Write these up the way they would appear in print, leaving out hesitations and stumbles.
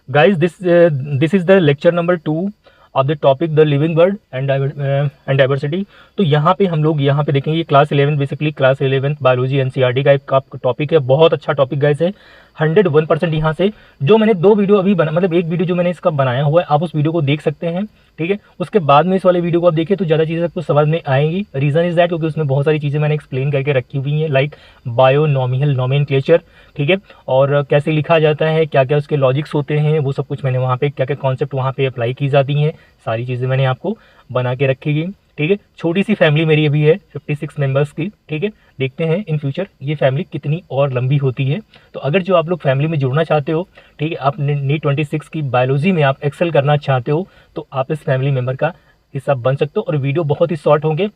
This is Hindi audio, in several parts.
Guys, this is the lecture number 2 of the topic the living word and diversity. तो यहाँ पे हम लोग यहाँ पे देखेंगे class 11 basically class 11 biology NCERT का एक टॉपिक है। बहुत अच्छा टॉपिक गाइस है, 101% यहाँ से जो मैंने 2 वीडियो अभी बना, मतलब एक वीडियो जो मैंने इसका बनाया हुआ है आप उस वीडियो को देख सकते हैं, ठीक है। उसके बाद में इस वाले वीडियो को आप देखिए तो ज़्यादा चीज़ें आपको समझ में आएंगी। रीज़न इज दैट क्योंकि उसमें बहुत सारी चीज़ें मैंने एक्सप्लेन करके रखी हुई हैं, लाइक बायोनॉमियल नोमेनक्लेचर, ठीक है, और कैसे लिखा जाता है, क्या क्या उसके लॉजिक्स होते हैं, वो सब कुछ मैंने वहाँ पे क्या क्या कॉन्सेप्ट वहाँ पे अप्लाई की जाती हैं, सारी चीज़ें मैंने आपको बना के रखी गई, ठीक है। छोटी सी फैमिली मेरी अभी है 56 मेंबर्स की, ठीक है। देखते हैं इन फ्यूचर ये फैमिली कितनी और लंबी होती है। तो अगर जो आप लोग फैमिली में जुड़ना चाहते हो, ठीक है, आप नीट 26 की बायोलॉजी में आप एक्सेल करना चाहते हो तो आप इस फैमिली मेंबर का हिस्सा बन सकते हो। और वीडियो बहुत ही शॉर्ट होंगे,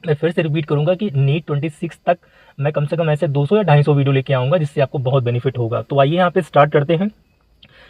मैं फिर से रिपीट करूंगा कि नीट 26 तक मैं कम से कम ऐसे 200 या 250 वीडियो लेके आऊँगा जिससे आपको बहुत बेनिफिट होगा। तो आइए यहाँ पे स्टार्ट करते हैं।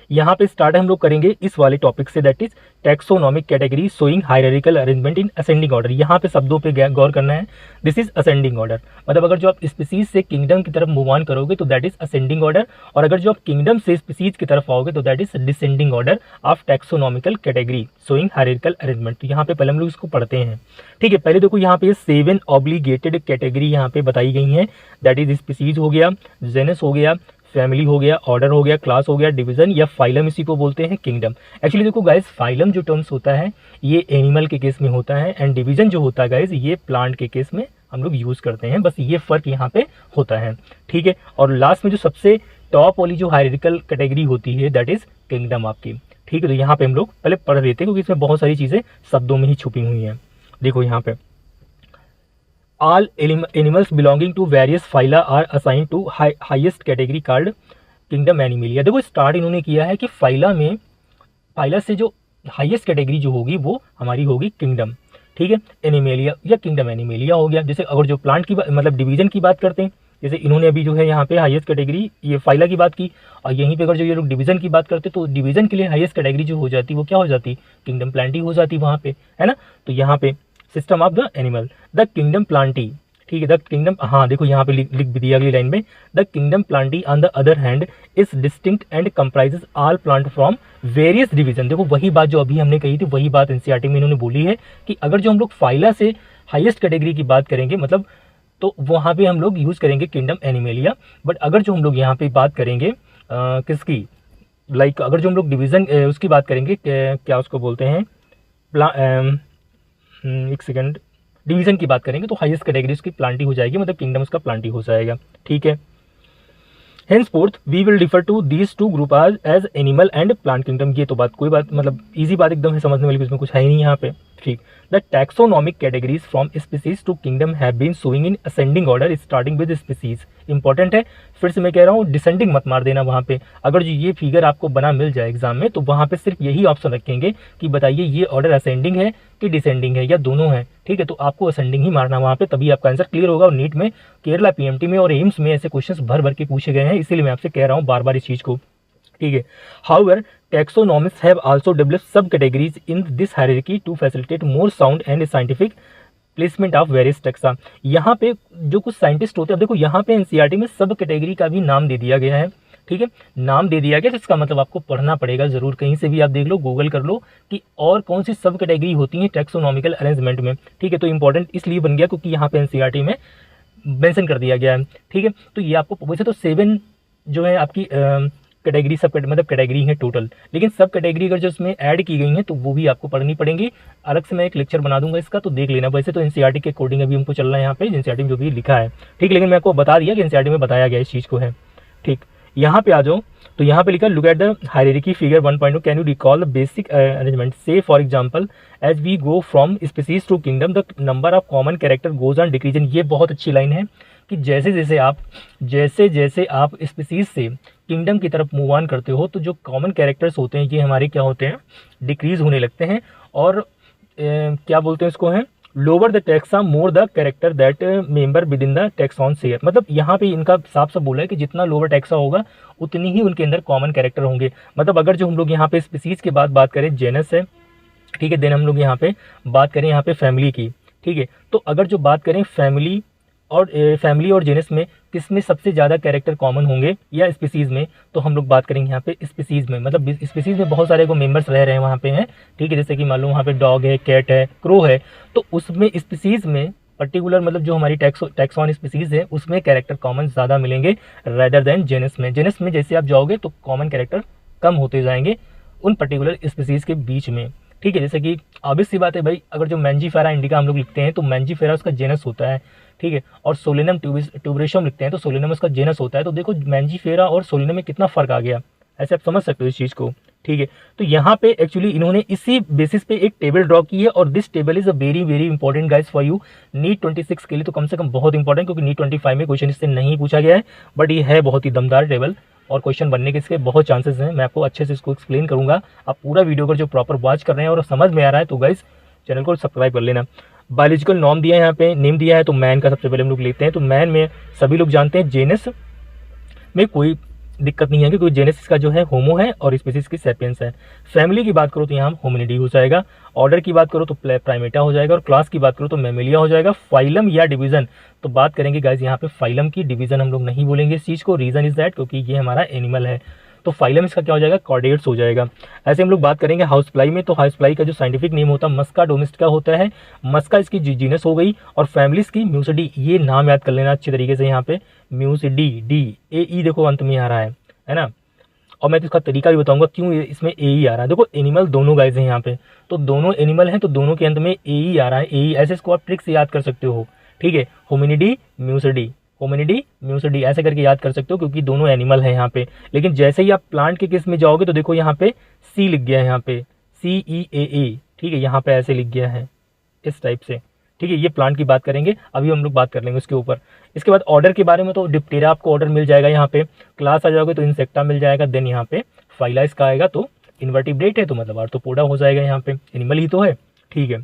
यहाँ पे स्टार्ट हम लोग करेंगे इस वाले टॉपिक से, that is taxonomic category showing hierarchical arrangement in ascending order. यहाँ पे शब्दों पे गौर करना है। दिस इज असेंडिंग ऑर्डर, मतलब अगर जो आप स्पीसीज से किंगडम की तरफ मूव ऑन करोगे तो दैट इज असेंडिंग ऑर्डर, और अगर जो आप किंगडम से स्पीसीज की तरफ आओगे तो that is descending order of taxonomical category showing hierarchical arrangement. तो यहाँ पे पहले हम लोग इसको पढ़ते हैं, ठीक है। पहले देखो यहाँ पे 7 ऑब्लिगेटेड कैटेगरी यहाँ पे बताई गई हैं, दैट इज स्पीसीज हो गया, जेनस हो गया, फैमिली हो गया, ऑर्डर हो गया, क्लास हो गया, डिवीजन या फाइलम इसी को बोलते हैं, किंगडम। एक्चुअली देखो गाइस, फाइलम जो टर्म्स होता है ये एनिमल के केस में होता है, एंड डिवीजन जो होता है गाइस ये प्लांट के केस में हम लोग यूज करते हैं। बस ये फर्क यहाँ पे होता है, ठीक है। और लास्ट में जो सबसे टॉप वाली जो हायरार्किकल कैटेगरी होती है दैट इज किंगडम आपकी, ठीक है। तो यहाँ पे हम लोग पहले पढ़ लेते हैं क्योंकि इसमें बहुत सारी चीजें शब्दों में ही छुपी हुई हैं। देखो यहाँ पे all animals belonging to various phyla are assigned to highest category called kingdom animalia। देखो स्टार्ट इन्होंने किया है कि फाइला में, फाइला से जो हाईएस्ट कैटेगरी जो होगी वो हमारी होगी किंगडम, ठीक है। एनिमेलिया या किंगडम एनिमेलिया हो गया। जैसे अगर जो प्लांट की मतलब डिवीजन की बात करते हैं, जैसे इन्होंने अभी जो है यहाँ पे हाईएस्ट कैटेगरी ये फाइला की बात की, और यहीं पे अगर जो ये लोग डिवीजन की बात करते तो डिवीजन के लिए हाईएस्ट कैटेगरी जो हो जाती वो क्या हो जाती, किंगडम प्लांटी हो जाती वहाँ पे, है ना। तो यहाँ पे system of the animal, the kingdom Plantae, ठीक है, द किंगडम, हाँ देखो यहाँ पे लिख भी दिया अगली लाइन में, the kingdom Plantae on the other hand is distinct and comprises all plant from various division. देखो वही बात जो अभी हमने कही थी वही बात एनसीईआरटी में इन्होंने बोली है कि अगर जो हम लोग फाइला से हाईएस्ट कैटेगरी की बात करेंगे मतलब तो वहाँ पे हम लोग यूज करेंगे किंगडम एनिमेलिया। बट अगर जो हम लोग यहाँ पे बात करेंगे किसकी, लाइक अगर जो हम लोग डिवीजन उसकी बात करेंगे क्या उसको बोलते हैं, एक सेकंड, डिवीजन की बात करेंगे तो हाईएस्ट कैटेगरी उसकी प्लांटी हो जाएगी, मतलब किंगडम उसका प्लांटी हो जाएगा, ठीक है। henceforth we will refer to these two group as animal and plant kingdom। ये तो बात कोई बात मतलब इजी बात एकदम है, समझने वाली, इसमें कुछ है ही नहीं यहाँ पे, ठीक। The taxonomic categories from species to kingdom have been showing in ascending order starting with species. Important है, फिर से मैं कह रहा हूँ डिसेंडिंग मत मार देना वहाँ पे। अगर जो ये फिगर आपको बना मिल जाए एग्जाम में तो वहाँ पे सिर्फ यही ऑप्शन रखेंगे कि बताइए ये ऑर्डर असेंडिंग है कि डिसेंडिंग है या दोनों है, ठीक है। तो आपको असेंडिंग ही मारना वहाँ पे, तभी आपका आंसर क्लियर होगा। और नीट में, केरला पीएमटी में और एम्स में ऐसे क्वेश्चंस भर भर के पूछे गए हैं, इसीलिए मैं आपसे कह रहा हूँ बार बार इस चीज को, ठीक है। However taxonomists have also developed sub categories in this hierarchy to facilitate more sound and scientific placement of various taxa. यहाँ पे जो कुछ साइंटिस्ट होते हैं, अब देखो यहाँ पे एनसीईआरटी में सब कैटेगरी का भी नाम दे दिया गया है, ठीक है, नाम दे दिया गया, तो इसका मतलब आपको पढ़ना पड़ेगा जरूर, कहीं से भी आप देख लो, गूगल कर लो कि और कौन सी सब कैटेगरी होती है टैक्सोनॉमिकल अरेंजमेंट में, ठीक है। तो इंपॉर्टेंट इसलिए बन गया क्योंकि यहाँ पे एनसीईआरटी में मेंशन कर दिया गया है, ठीक है। तो ये आपको वैसे तो 7 जो है आपकी कैटेगरी सब मतलब कैटेगरी है टोटल, लेकिन सब कैटेगरी अगर जो इसमें ऐड की गई हैं तो वो भी आपको पढ़नी पड़ेंगी। अलग से मैं एक लेक्चर बना दूंगा इसका, तो देख लेना। वैसे तो एनसीईआरटी के अकॉर्डिंग अभी हमको चल रहा है यहाँ पे, एनसीईआरटी में जो भी लिखा है, ठीक, लेकिन मैं आपको बता दिया कि एनसीईआरटी में बताया गया इस चीज़ को है, ठीक। यहाँ पे आ जाओ तो यहाँ पे लिखा look at the hierarchy figure 1.2 can you recall the basic arrangement से for example as we go from species to kingdom the number of common character goes on decreasing. ये बहुत अच्छी लाइन है कि जैसे जैसे आप स्पीसीज से किंगडम की तरफ मूव ऑन करते हो तो जो कॉमन कैरेक्टर्स होते हैं ये हमारे क्या होते हैं, डिक्रीज होने लगते हैं। और क्या बोलते हैं इसको, है lower the taxa more the character that member with in the taxon share. मतलब यहाँ पे इनका साफ साफ बोला है कि जितना लोअर टैक्सा होगा उतनी ही उनके अंदर कॉमन कैरेक्टर होंगे। मतलब अगर जो हम लोग यहाँ पे स्पीसीज के बाद बात करें, जेनस है, ठीक है, देन हम लोग यहाँ पे बात करें यहाँ पे फैमिली की, ठीक है। तो अगर जो बात करें फैमिली और फैमिली और जेनस में किस में सबसे ज़्यादा कैरेक्टर कॉमन होंगे या स्पीसीज़ में, तो हम लोग बात करेंगे यहाँ पे स्पीसीज़ में। मतलब स्पीसीज़ में बहुत सारे को मेंबर्स रह रहे हैं वहाँ पे हैं, ठीक है। जैसे कि मान लो वहाँ पे डॉग है, कैट है, क्रो है, तो उसमें स्पीसीज़ में पर्टिकुलर मतलब जो हमारी टैक्सॉन स्पीसीज़ है उसमें कैरेक्टर कॉमन ज़्यादा मिलेंगे रेदर देन जेनस में। जेनस में जैसे आप जाओगे तो कॉमन कैरेक्टर कम होते जाएंगे उन पर्टिकुलर स्पीसीज़ के बीच में, ठीक है। जैसे कि ऑब्वियस सी बात है भाई, अगर जो मैंजीफेरा इंडिका हम लोग लिखते हैं तो मैंजीफेरा उसका जेनस होता है, ठीक है। और सोलेनम ट्यूबरेशियम लिखते हैं तो सोलेनम उसका जेनस होता है। तो देखो मैंजीफेरा और सोलेनम में कितना फर्क आ गया, ऐसे आप समझ सकते हो इस चीज़ को, ठीक है। तो यहाँ पे एक्चुअली इन्होंने इसी बेसिस पे एक टेबल ड्रॉ की है और this table is a very very important guys for you. NEET 26 के लिए तो कम से कम बहुत इंपॉर्टेंट, क्योंकि नीट 25 में क्वेश्चन इससे नहीं पूछा गया है, बट ये है बहुत ही दमदार टेबल और क्वेश्चन बनने के इसके बहुत चांसेस हैं। मैं आपको अच्छे से इसको एक्सप्लेन करूंगा। आप पूरा वीडियो को जो प्रॉपर वॉच कर रहे हैं और समझ में आ रहा है तो गाइस चैनल को सब्सक्राइब कर लेना। बायोलॉजिकल नॉर्म दिया है, यहाँ पे नेम दिया है, तो मैन का सबसे पहले हम लोग लेते हैं। तो मैन में सभी लोग जानते हैं, जेनस में कोई दिक्कत नहीं है क्योंकि जेनेसिस का जो है होमो है और स्पीसीज की सेपियंस है। फैमिली की बात करो तो यहाँ होमिनिडी हो जाएगा। ऑर्डर की बात करो तो प्राइमेटा हो जाएगा और क्लास की बात करो तो मैमेलिया हो जाएगा। फाइलम या डिवीजन तो बात करेंगे गाइस यहाँ पे फाइलम की, डिवीजन हम लोग नहीं बोलेंगे इस चीज़ को। रीजन इज दैट क्योंकि ये हमारा एनिमल है, तो फाइलम इसका क्या हो जाएगा, कॉर्डेट्स हो जाएगा। ऐसे हम लोग बात करेंगे हाउस फ्लाई में, तो हाउस फ्लाई का जो साइंटिफिक नेम होता है मस्का डोमेस्टिका होता है। मस्का इसकी जीनस हो गई और फैमिलीज की म्यूसिडी, ये नाम याद कर लेना अच्छे तरीके से। यहाँ पे म्यूसिडी, डी ए ई देखो अंत में आ रहा है ना। और मैं तो इसका तरीका भी बताऊंगा क्यों इसमें ए ई आ रहा है। देखो एनिमल दोनों गाइस हैं यहाँ पे, तो दोनों एनिमल हैं तो दोनों के अंत में ए ई आ रहा है। ए ई ऐसे इसको आप ट्रिक से याद कर सकते हो, ठीक है। होमिनिडी म्यूसिडी, होमिनिडी म्यूसिडी ऐसे करके याद कर सकते हो क्योंकि दोनों एनिमल हैं यहाँ पे। लेकिन जैसे ही आप प्लांट के केस में जाओगे तो देखो यहाँ पे सी लिख गया है, यहाँ पे CEAA, ठीक है। यहाँ पे ऐसे लिख गया है इस टाइप से, ठीक है। ये प्लांट की बात करेंगे, अभी हम लोग बात कर लेंगे उसके ऊपर। इसके बाद ऑर्डर के बारे में तो डिप्टेरा आपको ऑर्डर मिल जाएगा यहाँ पे। क्लास आ जाओगे तो इंसेक्टा मिल जाएगा। देन यहाँ पे फाइला इसका आएगा तो इन्वर्टिब्रेट है तो मतलब आर्थ्रोपोडा हो जाएगा। यहाँ पे एनिमल ही तो है, ठीक है।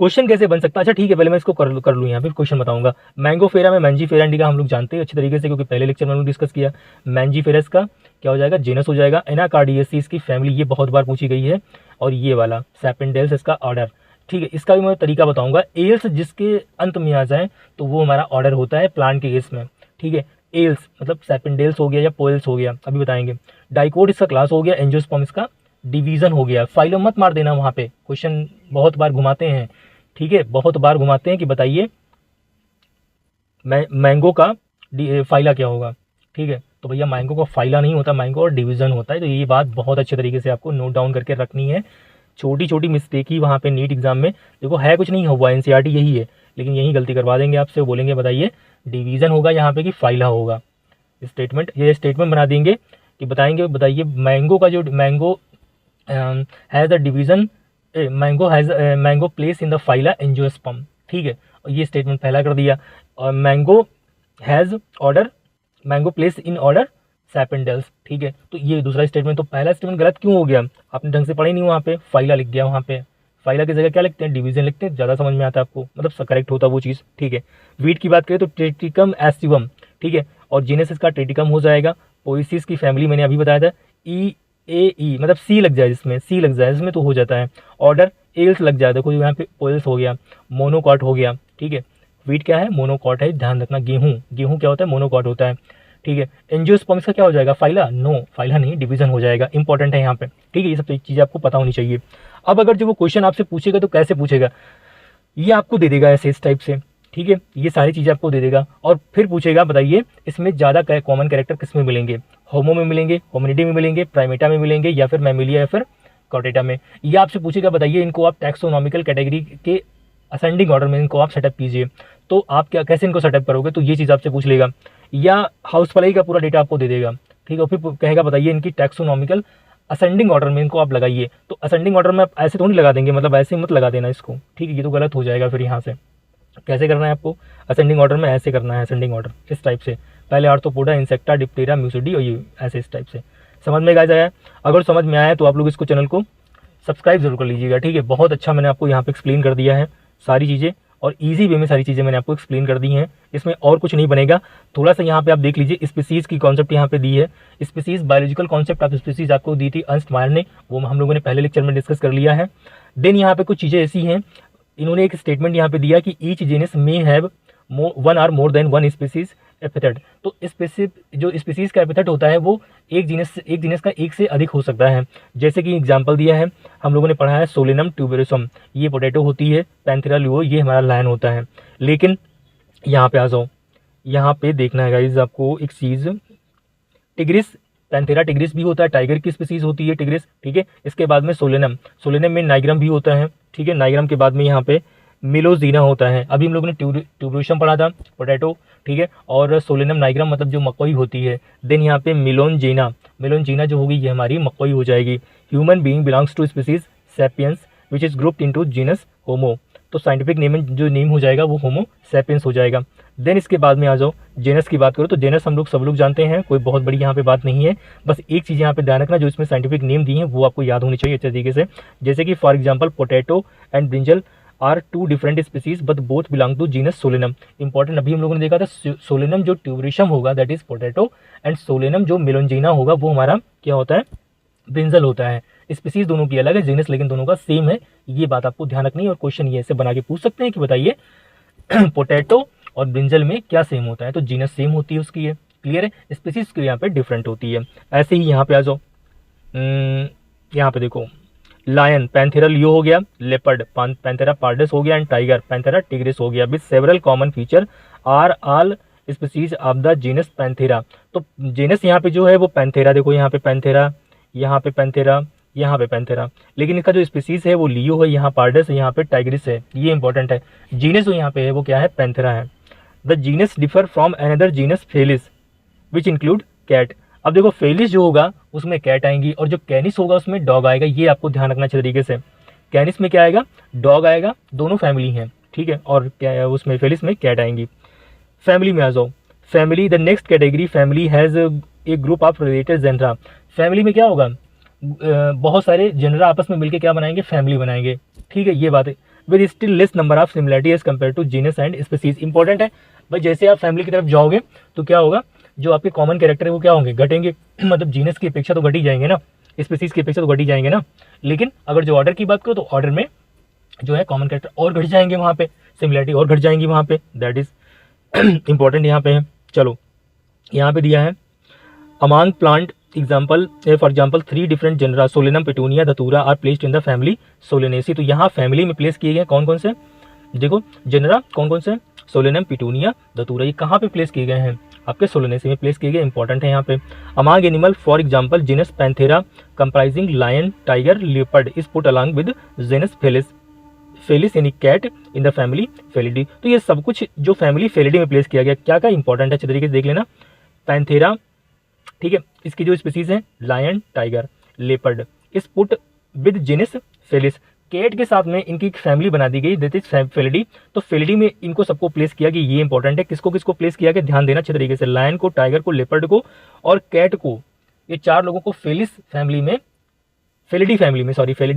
क्वेश्चन कैसे बन सकता है, अच्छा ठीक है, पहले मैं इसको कर लूँ यहाँ पे क्वेश्चन बताऊंगा। मैंगोफेरा में मैंजीफेरा इंडिका हम लोग जानते हैं अच्छे तरीके से क्योंकि पहले लेक्चर में हम लोग डिस्कस किया। मैंजीफेरस का क्या हो जाएगा, जेनस हो जाएगा। एनाकार्डियेसिस की फैमिली, ये बहुत बार पूछी गई है। और ये वाला सैपेंडेल्स इसका ऑर्डर, ठीक है। इसका भी मैं तरीका बताऊंगा। एल्स जिसके अंत में आ जाए तो वो हमारा ऑर्डर होता है प्लांट के केस में, ठीक है। एल्स मतलब सैपेंडेल्स हो गया या पोएल्स हो गया, अभी बताएंगे। डाइकोट इसका क्लास हो गया। एंजियोस्पर्म इसका डिवीजन हो गया। फाइलम मत मार देना, वहाँ पे क्वेश्चन बहुत बार घुमाते हैं, ठीक है, बहुत बार घुमाते हैं कि बताइए मैंगो का फाइला क्या होगा, ठीक है। तो भैया मैंगो का फाइला नहीं होता, मैंगो और डिवीजन होता है। तो ये बात बहुत अच्छे तरीके से आपको नोट डाउन करके रखनी है। छोटी छोटी मिस्टेक ही वहाँ पे नीट एग्जाम में देखो है, कुछ नहीं हुआ, एनसीईआरटी यही है, लेकिन यही गलती करवा देंगे आपसे। बोलेंगे बताइए डिवीजन होगा यहाँ पे कि फाइला होगा। स्टेटमेंट, ये स्टेटमेंट बना देंगे कि बताइए मैंगो का जो mango has a division, mango place in the phyla angiosperm, ठीक है। और ये स्टेटमेंट पहला कर दिया। और mango has order, mango place in order Sapindales, ठीक है। तो ये दूसरा स्टेटमेंट, तो पहला स्टेटमेंट गलत क्यों हो गया, आपने ढंग से पढ़ा ही नहीं, वहाँ पे फाइला लिख गया। वहाँ पे फाइला की जगह क्या लिखते हैं, डिवीजन लिखते हैं, ज़्यादा समझ में आता है आपको, मतलब करेक्ट होता वो चीज़, ठीक है। वीट की बात करें तो ट्रिटिकम एस्टिवम, ठीक है। और जीनस का ट्रिटिकम हो जाएगा। पोएसिस की फैमिली मैंने अभी बताया था। EAE मतलब सी लग जाए, जिसमें सी लग जाए इसमें तो हो जाता है। ऑर्डर एल्स लग जाए, देखो यहाँ पे पोएल्स हो गया। मोनोकॉट हो गया, ठीक है। वीट क्या है, मोनोकॉट है, ध्यान रखना। गेहूं क्या होता है, मोनोकॉट होता है, ठीक है। एंजियोस्पर्म का क्या हो जाएगा, फाइला, नो फाइला नहीं, डिवीजन हो जाएगा। इंपॉर्टेंट है यहाँ पे, ठीक है। ये सब चीज़ें आपको पता होनी चाहिए। अब अगर जो वो क्वेश्चन आपसे पूछेगा तो कैसे पूछेगा, ये आपको दे देगा ऐसे इस टाइप से, ठीक है। ये सारी चीज़ें आपको दे देगा और फिर पूछेगा बताइए इसमें ज़्यादा कॉमन कैरेक्टर किस में मिलेंगे, होमो में मिलेंगे, होमिनिडी में मिलेंगे, प्राइमेटा में मिलेंगे, या फिर मैमिलिया या फिर कॉर्डेटा में। ये आपसे पूछेगा बताइए इनको आप टैक्सोनॉमिकल कैटेगरी के असेंडिंग ऑर्डर में इनको आप सेटअप कीजिए, तो आप क्या कैसे इनको सेटअप करोगे, तो ये चीज़ आपसे पूछ लेगा। या हाउस फ्लाई का पूरा डेटा आपको दे देगा, ठीक है। फिर कहेगा बताइए इनकी टैक्सोनॉमिकल असेंडिंग ऑर्डर में इनको आप लगाइए, तो असेंडिंग ऑर्डर में आप ऐसे थोड़ी लगा देंगे, मतलब ऐसे मत लगा देना इसको, ठीक है। ये तो गलत हो जाएगा फिर यहाँ से। कैसे करना है आपको, असेंडिंग ऑर्डर में ऐसे करना है, असेंडिंग ऑर्डर इस टाइप से, पहले आर्थ्रोपोडा, इंसेक्टा, डिप्टेरा, म्यूसिडी और ये ऐसे इस टाइप से। समझ में आ जाए, अगर समझ में आया तो आप लोग इसको चैनल को सब्सक्राइब जरूर कर लीजिएगा, ठीक है। बहुत अच्छा मैंने आपको यहाँ पे एक्सप्लेन कर दिया है सारी चीज़ें, और इजी वे में सारी चीज़ें मैंने आपको एक्सप्लेन कर दी हैं। इसमें और कुछ नहीं बनेगा। थोड़ा सा यहाँ पे आप देख लीजिए, स्पीसीज़ की कॉन्सेप्ट यहाँ पे दी है। Species biological concept of species आपको दी थी अर्नस्ट मायर ने, वो हम लोगों ने पहले लेक्चर में डिस्कस कर लिया है। देन यहाँ पे कुछ चीज़ें ऐसी हैं, इन्होंने एक स्टेटमेंट यहाँ पे दिया कि each genus may have one or more than one species epithet. तो स्पेसिफिक जो स्पीसीज का एपिथेट होता है वो एक जीनस का एक से अधिक हो सकता है। जैसे कि एग्जांपल दिया है, हम लोगों ने पढ़ा है सोलेनम ट्यूबेरोसम, ये पोटैटो होती है। पैंथेरा लुओ ये हमारा लायन होता है। लेकिन यहाँ पे आ जाओ, यहाँ पे देखना है गाइज आपको एक चीज़, टिग्रिस, पैंथेरा टिग्रिस भी होता है, टाइगर की स्पीसीज होती है टिग्रिस, ठीक है। इसके बाद में सोलेनम में नाइग्राम भी होता है, ठीक है। नाइग्राम के बाद में यहाँ पे मिलोजीना होता है। अभी हम लोगों ने ट्यूबरोसम पढ़ा था, पोटैटो, ठीक है। और सोलेनम नाइग्राम मतलब जो मकई होती है। देन यहाँ पे मिलोनजीना जो होगी ये हमारी मकई हो जाएगी। Human being belongs to species sapiens which is grouped into genus Homo. तो साइंटिफिक नेम जो नेम हो जाएगा वो होमो सैपियंस हो जाएगा। देन इसके बाद में आ जाओ जेनस की बात करो तो जेनस हम लोग सब लोग जानते हैं, कोई बहुत बड़ी यहाँ पे बात नहीं है। बस एक चीज़ यहाँ पे ध्यान रखना, जो इसमें साइंटिफिक नेम दी है वो आपको याद होनी चाहिए अच्छे तरीके से। जैसे कि for example potato and brinjal are two different species but both belong to genus Solanum. Important, अभी हम लोगों ने देखा था सोलेनम जो ट्यूबरिशम होगा that is potato, and Solanum जो मिलोंजीना होगा वो हमारा क्या होता है, ब्रिंजल होता है। स्पीसीज दोनों की अलग है, जीनस लेकिन दोनों का सेम है। ये बात आपको ध्यान रखनी है और क्वेश्चन ये ऐसे बना के पूछ सकते हैं कि बताइए पोटैटो और ब्रिंजल में क्या सेम होता है, तो जीनस सेम होती है उसकी, है क्लियर है। स्पीसीज की यहाँ पे डिफरेंट होती है। ऐसे ही यहाँ पे आ जाओ, यहाँ पे देखो लायन पैंथेरा लियो हो गया, लेपर्ड पैंथेरा पार्डस हो गया, एंड टाइगर पैंथेरा टिग्रिस हो गया। With several common feature are all species of the genus Panthera. तो जीनस यहाँ पे जो है वो पैंथेरा, देखो यहाँ पे पैंथेरा, यहाँ पे पैंथेरा, यहाँ पे पैंथेरा। लेकिन इसका जो स्पीसीज है वो लियो है, यहाँ पार्डस है, यहाँ पे टाइग्रिस है। ये इंपॉर्टेंट है। जीनस जो यहाँ पे है वो क्या है, पैंथेरा है। The genus differ from another genus Felis which include cat. अब देखो फेलिस जो होगा उसमें कैट आएंगी, और जो कैनिस होगा उसमें डॉग आएगा। ये आपको ध्यान रखना अच्छे तरीके से। कैनिस में क्या आएगा, डॉग आएगा, दोनों फैमिली हैं, ठीक है। और क्या उसमें फेलिस में कैट आएंगी। फैमिली में आ जाओ, family the next category, family has a group of related genera. Family में क्या होगा, बहुत सारे जेनरा आपस में मिलकर क्या बनाएंगे, फैमिली बनाएंगे, ठीक है। ये बात है। With still less number of similarity as compare to genus and species. Important है भाई, जैसे आप फैमिली की तरफ जाओगे तो क्या होगा, जो आपके कॉमन कैरेक्टर है वो क्या होंगे, घटेंगे। मतलब जीनस की अपेक्षा तो घट ही जाएंगे ना, स्पीसीज की अपेक्षा तो घट ही जाएंगे ना। लेकिन अगर जो ऑर्डर की बात करो तो ऑर्डर में जो है कॉमन कैरेक्टर और घट जाएंगे, वहाँ पे सिमिलरिटी और घट जाएंगी वहाँ पे। दैट इज इंपॉर्टेंट यहाँ पे है। चलो यहाँ पे दिया है among plant example, for example 3 different genera Solanum Petunia Datura are placed in the family Solanaceae. तो यहाँ फैमिली में प्लेस किए गए कौन कौन से, देखो जनरा कौन कौन से, सोलेनम पेटूनिया धतूरा, ये कहाँ पे प्लेस किए गए हैं, आपके सोलेनेसी में प्लेस किए गए। इंपॉर्टेंट है यहाँ पे। Among animal for example genus Panthera comprising lion tiger leopard is put along with genus Felis यानी cat in the family Felidae. तो ये सब कुछ जो फैमिली फेलिडी में प्लेस किया गया, क्या क्या इंपॉर्टेंट है अच्छे तरीके से देख लेना। पैंथेरा, ठीक है, इसकी जो स्पीसीज है lion tiger leopard, is put with genus Felis, cat के साथ में इनकी एक फैमिली बना दी गई दैट इज फेलिडी। तो फेलिडी में इनको सबको प्लेस किया गया। ये इंपॉर्टेंट है, किसको किसको प्लेस किया गया, ध्यान देना अच्छे तरीके से। लायन को, टाइगर को, लेपर्ड को और कैट को, ये 4 लोगों को फेलिडी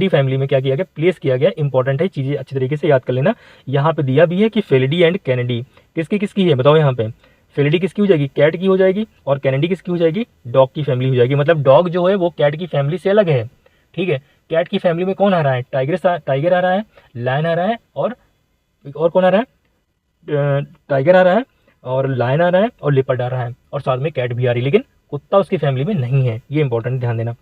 फैमिली में क्या किया गया, प्लेस किया गया। इंपॉर्टेंट है, चीजें अच्छी तरीके से याद कर लेना। यहाँ पे दिया भी है कि फेलिडी एंड कैनेडी किसकी है, बताओ यहाँ पे। फेलिडी किसकी हो जाएगी, कैट की हो जाएगी, और कैनेडी किसकी हो जाएगी, डॉग की फैमिली हो जाएगी। मतलब डॉग जो है वो कैट की फैमिली से अलग है, ठीक है। कैट की फैमिली में कौन आ रहा है, टाइगर आ रहा है, लायन आ रहा है, और कौन आ रहा है, टाइगर आ रहा है, और लायन आ रहा है, और लेपर्ड आ रहा है, और साथ में कैट भी आ रही है। लेकिन कुत्ता उसकी फैमिली में नहीं है। ये इंपॉर्टेंट ध्यान देना।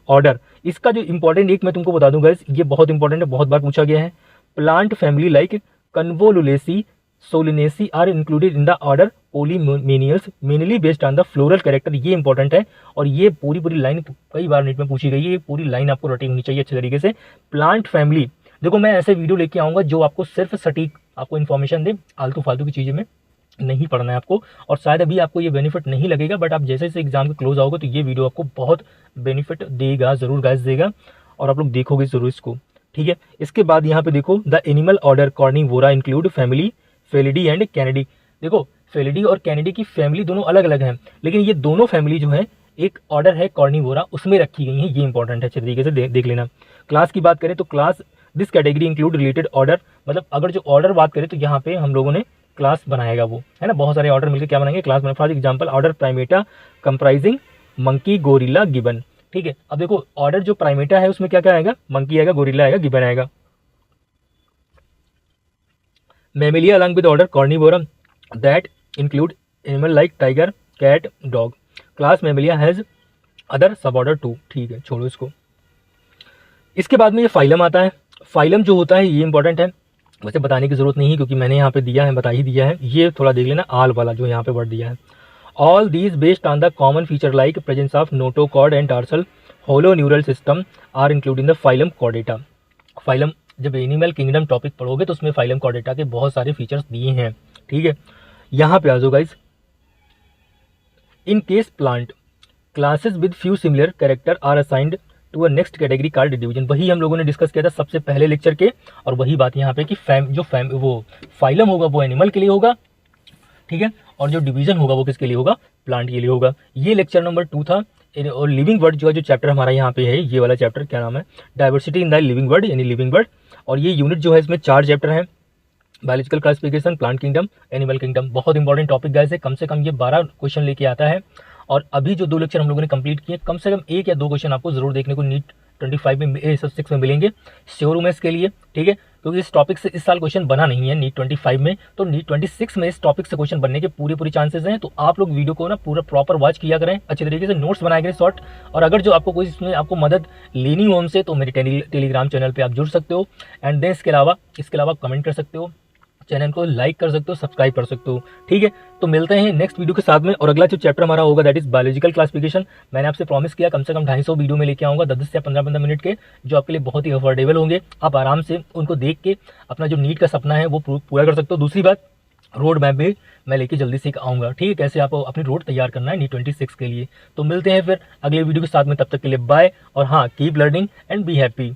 ऑर्डर, इसका जो इंपॉर्टेंट एक मैं तुमको बता दूंगा, ये बहुत इंपॉर्टेंट है, बहुत बार पूछा गया है। Plant family like Convolvulaceae Solanaceae are included in the order Polemoniales mainly based on the floral character. ये इंपॉर्टेंट है, और ये पूरी लाइन कई बार नेट में पूछी गई है। ये पूरी लाइन आपको रटी होनी चाहिए अच्छे तरीके से। प्लांट फैमिली, देखो मैं ऐसे वीडियो लेके आऊंगा जो आपको सिर्फ सटीक आपको इन्फॉर्मेशन दे, आलतू फालतू की चीज़ें में नहीं पढ़ना है आपको। और शायद अभी आपको ये बेनिफिट नहीं लगेगा, बट आप जैसे जैसे एग्जाम के क्लोज आओगे तो ये वीडियो आपको बहुत बेनिफिट देगा, जरूर गाइस देगा, और आप लोग देखोगे जरूर इसको, ठीक है। इसके बाद यहाँ पे देखो the animal order Carnivora include family Felidae and Canidae. देखो फेलिडी और कैनेडी की फैमिली दोनों अलग अलग हैं, लेकिन ये दोनों फैमिली जो है एक ऑर्डर है कॉर्निवोरा उसमें रखी गई है। ये इंपॉर्टेंट है, अच्छे तरीके से देख लेना। क्लास की बात करें तो class this category include related order, मतलब अगर जो ऑर्डर बात करें तो यहाँ पे हम लोगों ने क्लास बनाएगा वो, है ना। बहुत सारे ऑर्डर मिलकर क्या बनाएंगे, क्लास बनाएंगे। For example order Primata comprising monkey gorilla gibbon, ठीक है। अब देखो ऑर्डर जो प्राइमेटा है उसमें क्या क्या आएगा, मंकी आएगा, गोरिल्ला आएगा, गिबन आएगा। Mammalia along with order Carnivora that include animal like tiger, cat, dog. Class Mammalia has other sub order too. ठीक है, छोड़ो इसको। इसके बाद में ये फाइलम आता है। फाइलम जो होता है ये इंपॉर्टेंट है, वैसे बताने की जरूरत नहीं है क्योंकि मैंने यहाँ पे दिया है, बता ही दिया है। ये थोड़ा देख लेना, आल वाला जो यहाँ पे वर्ड दिया है। All these based on the common feature like presence of notochord and dorsal hollow neural system are including the phylum Chordata. Phylum, जब एनिमल किंगडम टॉपिक पढ़ोगे तो उसमें फाइलम कॉर्डेटा के बहुत सारे फीचर्स दिए हैं। ठीक है, यहाँ पे आ जाओ guys. In case plant classes with few similar character are assigned to a next category called division. वही हम लोगों ने डिस्कस किया था सबसे पहले लेक्चर के, और वही बात यहाँ पे कि वो फाइलम होगा वो एनिमल के लिए होगा, ठीक है, और जो डिवीजन होगा वो किसके लिए होगा, प्लांट के लिए होगा। ये लेक्चर नंबर 2 था। और लिविंग वर्ड जो चैप्टर हमारा यहाँ पे है, ये वाला चैप्टर क्या नाम है, diversity in the living word, यानी लिविंग वर्ड। और ये यूनिट जो है इसमें 4 चैप्टर हैं, biological classification, plant kingdom, animal kingdom. बहुत इंपॉर्टेंट टॉपिक गाइस है, कम से कम ये 12 क्वेश्चन लेके आता है। और अभी जो 2 लेक्चर हम लोगों ने कंप्लीट किए, कम से कम 1 या 2 क्वेश्चन आपको जरूर देखने को नीट 25 में 6 में मिलेंगे, श्योर हूं मैं इसके लिए। ठीक है, क्योंकि इस टॉपिक से इस साल क्वेश्चन बना नहीं है नीट 25 में, तो नीट 26 में इस टॉपिक से क्वेश्चन बनने के पूरे चांसेस हैं। तो आप लोग वीडियो को ना पूरा प्रॉपर वॉच किया करें, अच्छे तरीके से नोट्स बनाए करें शॉर्ट। और अगर जो आपको कोई इसमें आपको मदद लेनी हो हमसे, तो मेरे टेलीग्राम चैनल पर आप जुड़ सकते हो। एंड देन इसके अलावा कमेंट कर सकते हो, चैनल को लाइक कर सकते हो, सब्सक्राइब कर सकते हो। ठीक है, तो मिलते हैं नेक्स्ट वीडियो के साथ में। और अगला जो चैप्टर हमारा होगा दैट इज बायोलॉजिकल क्लासिफिकेशन। मैंने आपसे प्रॉमिस किया कम से कम 250 वीडियो में लेके आऊंगा, 10 से 15 मिनट के, जो आपके लिए बहुत ही अफोर्डेबल होंगे। आप आराम से उनको देख के अपना जो नीट का सपना है वो पूरा कर सकते हो। दूसरी बात, रोड मैप भी मैं लेके जल्दी से आऊंगा। ठीक है, कैसे आपको अपनी रोड तैयार करना है नीट 26 के लिए। तो मिलते हैं फिर अगले वीडियो के साथ में, तब तक के लिए बाय। और हाँ, keep learning and be happy.